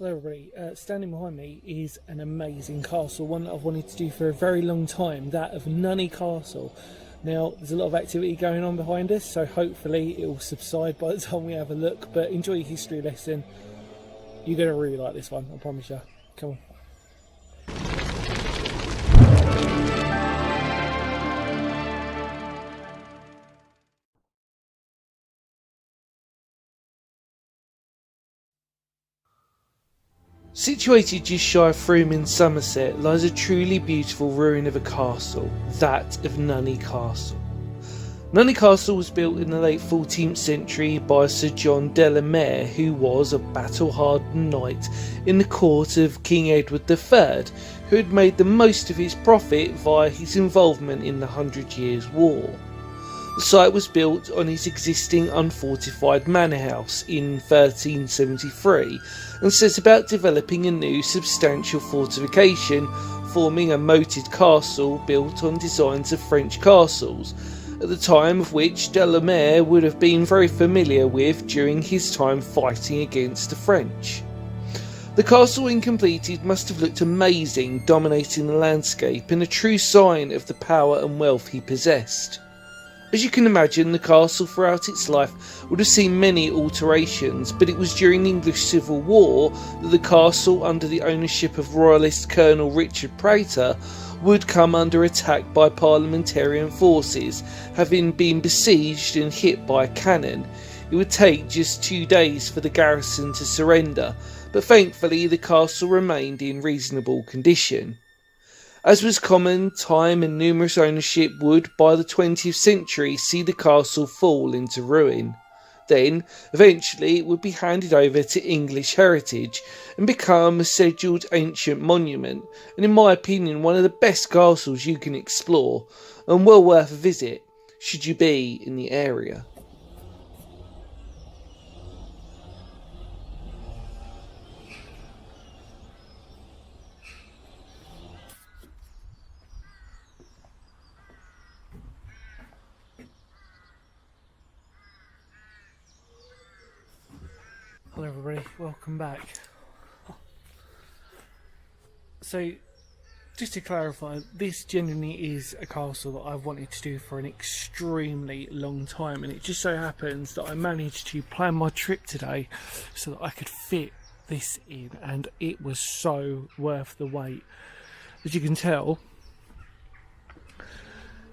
Hello everybody, standing behind me is an amazing castle, one that I've wanted to do for a very long time, that of Nunney Castle. Now there's a lot of activity going on behind us, so hopefully it will subside by the time we have a look, but enjoy your history lesson. You're going to really like this one, I promise you. Come on. Situated just shy of Frome in Somerset lies a truly beautiful ruin of a castle, that of Nunney Castle. Nunney Castle was built in the late 14th century by Sir John de la Mare, who was a battle-hardened knight in the court of King Edward III, who had made the most of his profit via his involvement in the 100 Years' War. The site was built on his existing unfortified manor house in 1373 and set about developing a new substantial fortification, forming a moated castle built on designs of French castles, at the time of which de la Mare would have been very familiar with during his time fighting against the French. The castle, when completed, must have looked amazing, dominating the landscape and a true sign of the power and wealth he possessed. As you can imagine, the castle throughout its life would have seen many alterations, but it was during the English Civil War that the castle, under the ownership of Royalist Colonel Richard Prater, would come under attack by parliamentarian forces, having been besieged and hit by a cannon. It would take just 2 days for the garrison to surrender, but thankfully the castle remained in reasonable condition. As was common, time and numerous ownership would, by the 20th century, see the castle fall into ruin. Then, eventually, it would be handed over to English heritage and become a scheduled ancient monument, and in my opinion, one of the best castles you can explore, and well worth a visit, should you be in the area. Hello everybody, welcome back. So, just to clarify, this genuinely is a castle that I've wanted to do for an extremely long time, and it just so happens that I managed to plan my trip today so that I could fit this in, and it was so worth the wait. As you can tell,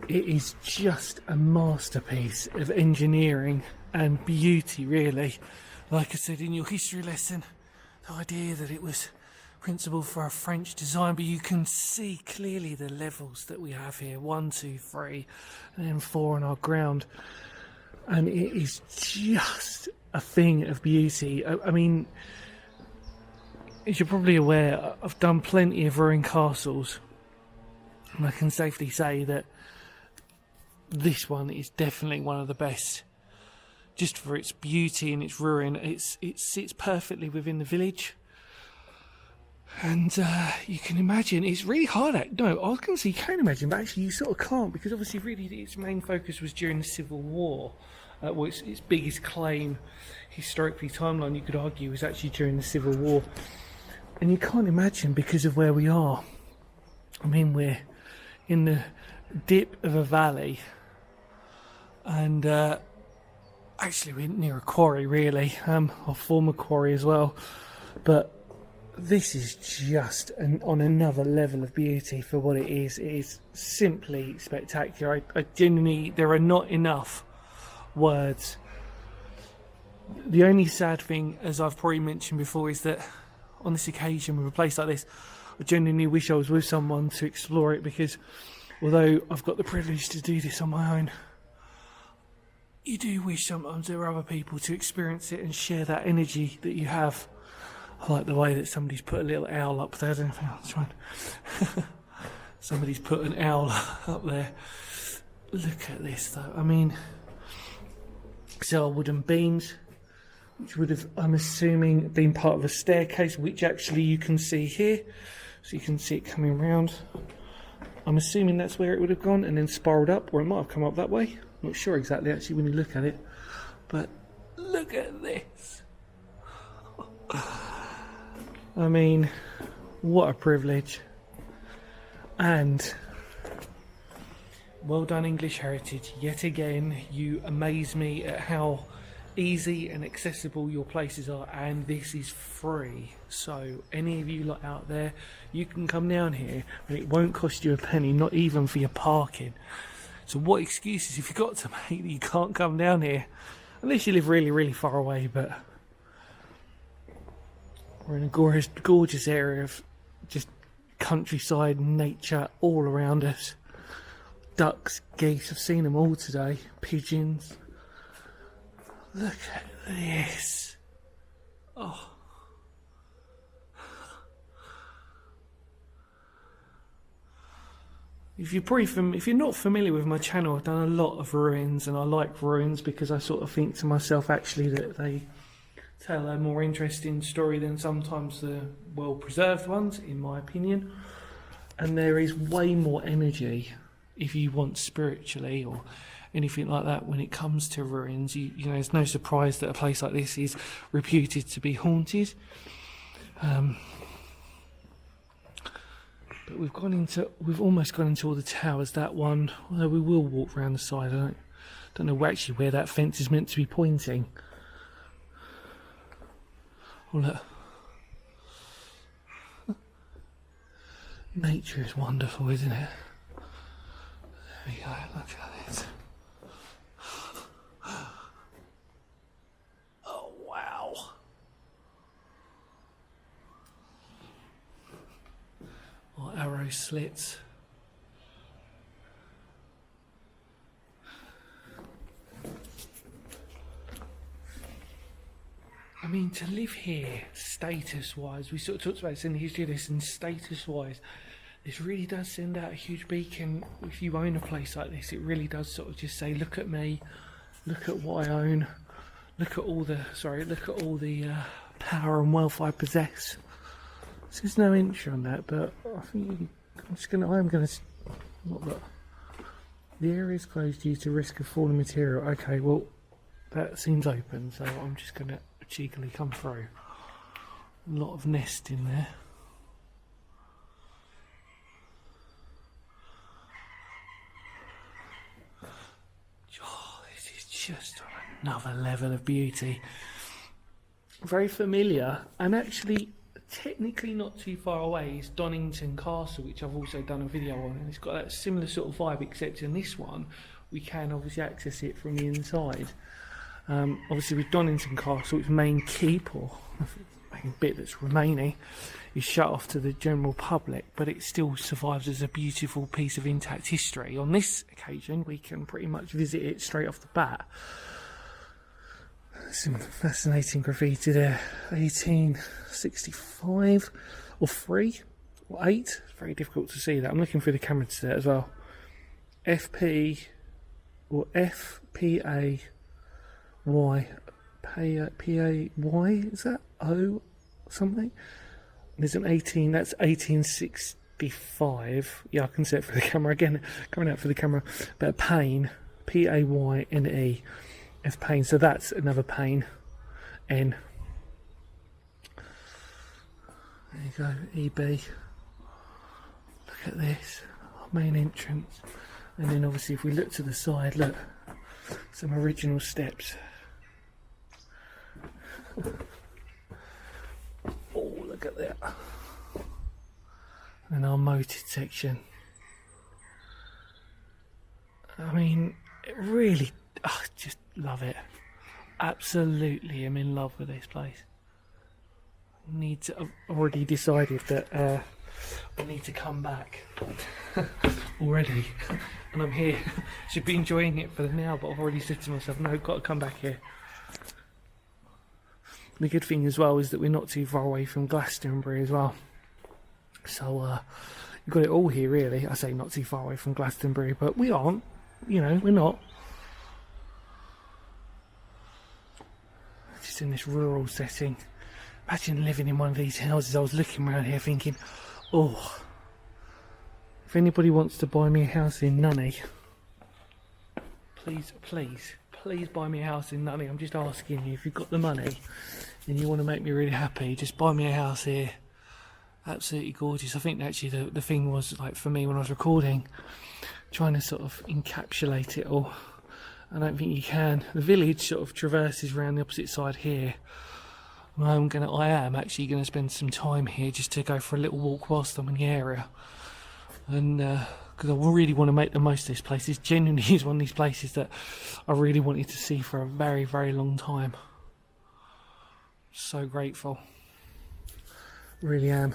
it is just a masterpiece of engineering and beauty, really. Like I said in your history lesson, the idea that it was principle for a French design, but you can see clearly the levels that we have here, 1, 2, 3, and then 4 on our ground. And it is just a thing of beauty. I mean, as you're probably aware, I've done plenty of ruined castles, and I can safely say that this one is definitely one of the best. Just for its beauty and its ruin, it sits perfectly within the village, and you can imagine it's really hard. No, I was going to say you can imagine, but actually you sort of can't, because obviously really its main focus was during the Civil War. Well, its biggest claim, historically timeline, you could argue, was actually during the Civil War, and you can't imagine because of where we are. I mean, we're in the dip of a valley, and actually, we're near a quarry, really, our former quarry as well. But this is just on another level of beauty for what it is. It is simply spectacular. I genuinely, there are not enough words. The only sad thing, as I've probably mentioned before, is that on this occasion, with a place like this, I genuinely wish I was with someone to explore it, because although I've got the privilege to do this on my own, you do wish sometimes there are other people to experience it and share that energy that you have. I like the way that somebody's put a little owl up there. I don't know if I'll try and somebody's put an owl up there. Look at this though. I mean, so wooden beams, which would have, I'm assuming, been part of a staircase, which actually you can see here. So you can see it coming round. I'm assuming that's where it would have gone and then spiralled up, or it might have come up that way. Not sure exactly actually when you look at it, but look at this. I mean, what a privilege. And well done, English Heritage. Yet again, you amaze me at how easy and accessible your places are, and this is free. So any of you lot out there, you can come down here and it won't cost you a penny, not even for your parking. So what excuses have you got to make that you can't come down here? Unless you live really, really far away, but we're in a gorgeous area of just countryside, nature all around us. Ducks, geese, I've seen them all today. Pigeons. Look at this. Oh. If you're not familiar with my channel, I've done a lot of ruins, and I like ruins because I sort of think to myself actually that they tell a more interesting story than sometimes the well-preserved ones, in my opinion. And there is way more energy, if you want spiritually or anything like that, when it comes to ruins. You know, it's no surprise that a place like this is reputed to be haunted. But we've almost gone into all the towers. That one, although we will walk around the side. I don't know actually where that fence is meant to be pointing. Oh look. Nature is wonderful, isn't it? There we go, look at it. Oh wow. Or arrow slits. I mean, to live here, status-wise, we sort of talked about this in the history of this, and status-wise, this really does send out a huge beacon. If you own a place like this, it really does sort of just say, look at me, look at what I own, look at all the power and wealth I possess. So there's no entry on that, but I think look. The area is closed due to risk of falling material. Okay, well, that seems open, so I'm just going to cheekily come through. A lot of nest in there. Oh, this is just on another level of beauty. Very familiar, and actually technically not too far away is Nunney Castle, which I've also done a video on, and it's got that similar sort of vibe, except in this one we can obviously access it from the inside. Obviously with Nunney Castle, its main keep, or main bit that's remaining, is shut off to the general public, but it still survives as a beautiful piece of intact history. On this occasion we can pretty much visit it straight off the bat. Some fascinating graffiti there. 1865 or 3 or 8. It's very difficult to see that. I'm looking through the camera to see that as well. FP or FPAY. PAY, is that O something? There's an 18, that's 1865. Yeah, I can see it for the camera again, coming out for the camera. But Payne, Payne, F Payne, so that's another Payne, N. There you go, EB. Look at this, our main entrance. And then obviously if we look to the side, look, some original steps. Oh, look at that. And our moated section. I mean, it really, I just love it. Absolutely am in love with this place. I've already decided that I need to come back already. And I'm here. Should be enjoying it for now, but I've already said to myself, no, I've got to come back here. The good thing as well is that we're not too far away from Glastonbury as well. So you've got it all here really. I say not too far away from Glastonbury, but we aren't. You know, we're not. Just in this rural setting. Imagine living in one of these houses. I was looking around here thinking, oh, if anybody wants to buy me a house in Nunney, please buy me a house in Nunney. I'm just asking you, if you've got the money, and you want to make me really happy, just buy me a house here. Absolutely gorgeous. I think actually the thing was, like, for me when I was recording, trying to sort of encapsulate it all. I don't think you can. The village sort of traverses around the opposite side here. I am actually gonna spend some time here just to go for a little walk whilst I'm in the area, and because I really want to make the most of this place. This genuinely is one of these places that I really wanted to see for a very, very long time. So grateful, really am.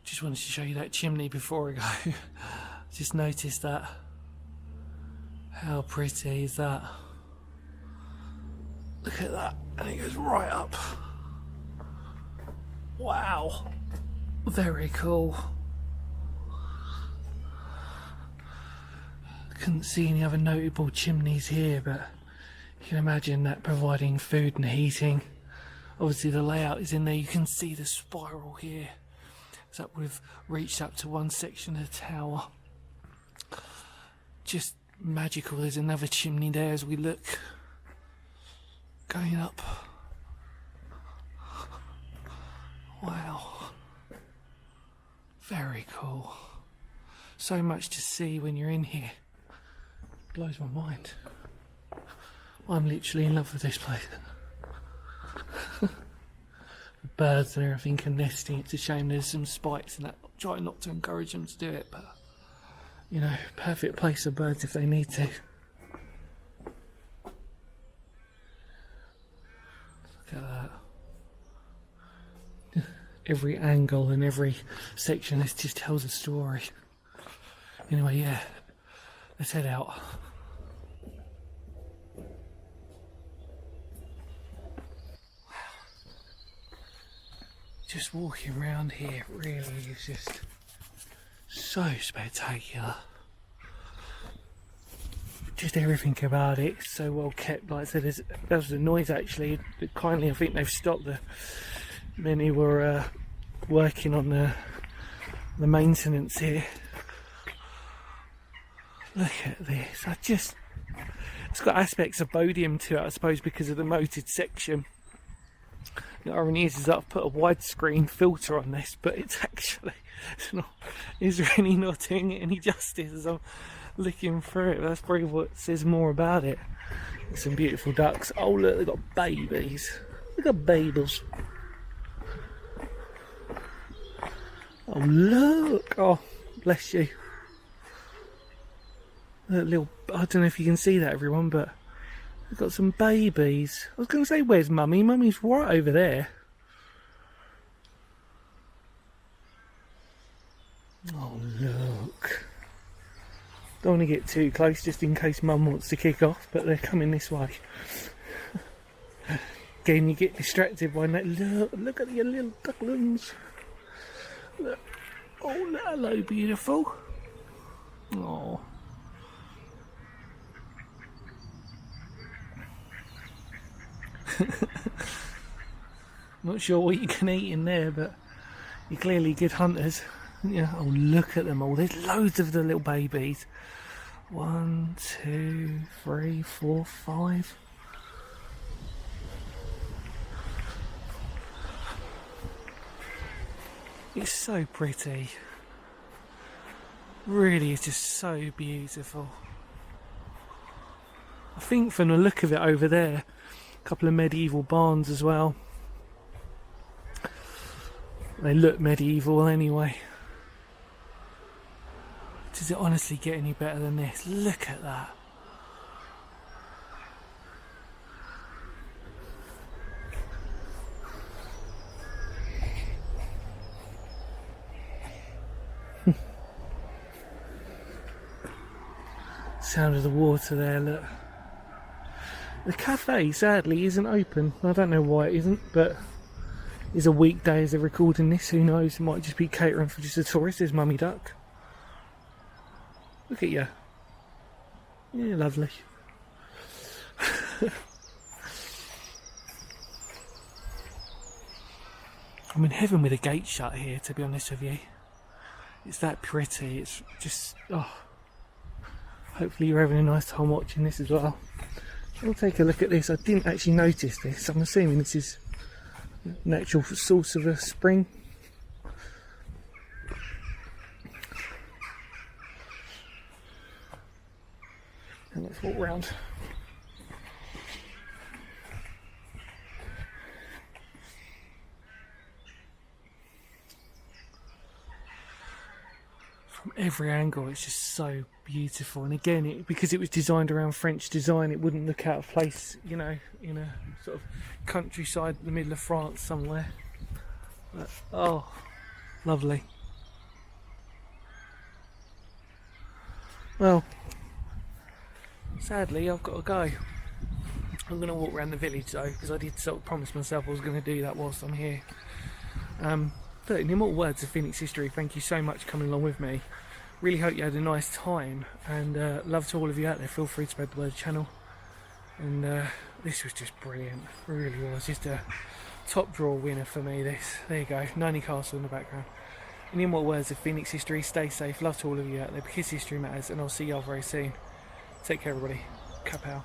Just wanted to show you that chimney before I go. Just noticed that. How pretty is that? Look at that, and it goes right up. Wow, very cool. Couldn't see any other notable chimneys here, but you can imagine that providing food and heating. Obviously the layout is in there. You can see the spiral here. So we've reached up to one section of the tower. Just magical. There's another chimney there as we look. Going up. Wow. Very cool. So much to see when you're in here. Blows my mind. I'm literally in love with this place. The birds and everything are nesting. It's a shame there's some spikes and that. I'm trying not to encourage them to do it, but you know, perfect place for birds if they need to. Look at that. Every angle and every section, this just tells a story. Anyway, yeah, let's head out. Just walking around here really is just so spectacular. Just everything about it is so well kept. Like I said, there was a noise actually. Kindly, I think they've stopped. The men who were working on the maintenance here. Look at this. It's got aspects of Bodiam to it, I suppose, because of the moated section. The irony is that I've put a widescreen filter on this, but it's really not doing it any justice as I'm looking through it. That's probably what says more about it. Some beautiful ducks. Oh look, they've got babies. Look at babies. Oh look. Oh, bless you. Little, I don't know if you can see that, everyone, but we've got some babies. I was going to say, where's Mummy? Mummy's right over there. Oh, look. Don't want to get too close just in case Mum wants to kick off, but they're coming this way. Again, you get distracted by that. Look at your little ducklings. Look. Oh, hello, beautiful. Oh. Not sure what you can eat in there, but you're clearly good hunters. Yeah. Oh, look at them all. There's loads of the little babies. 1, 2, 3, 4, 5. It's so pretty. Really, it's just so beautiful. I think from the look of it over there, a couple of medieval barns as well. They look medieval anyway. Does it honestly get any better than this? Look at that. Sound of the water there, look. The cafe sadly isn't open. I don't know why it isn't, but it's a weekday as they're recording this. Who knows? It might just be catering for just a tourist. There's Mummy Duck. Look at you. Yeah, lovely. I'm in heaven with the gate shut here, to be honest with you. It's that pretty. It's just, oh. Hopefully you're having a nice time watching this as well. We'll take a look at this. I didn't actually notice this. I'm assuming this is natural source of a spring. And let's walk round. From every angle, it's just so beautiful. And again, because it was designed around French design, it wouldn't look out of place, you know, in a sort of countryside in the middle of France somewhere. But, oh, lovely. Well, sadly, I've got to go. I'm going to walk around the village though, because I did sort of promise myself I was going to do that whilst I'm here. But in immortal words of Phoenix history, thank you so much for coming along with me. Really hope you had a nice time, and love to all of you out there. Feel free to spread the word of the channel. And this was just brilliant, it really was. Just a top draw winner for me, this. There you go, Nunney Castle in the background. In immortal words of Phoenix history, stay safe, love to all of you out there, because history matters, and I'll see you all very soon. Take care everybody, kapow.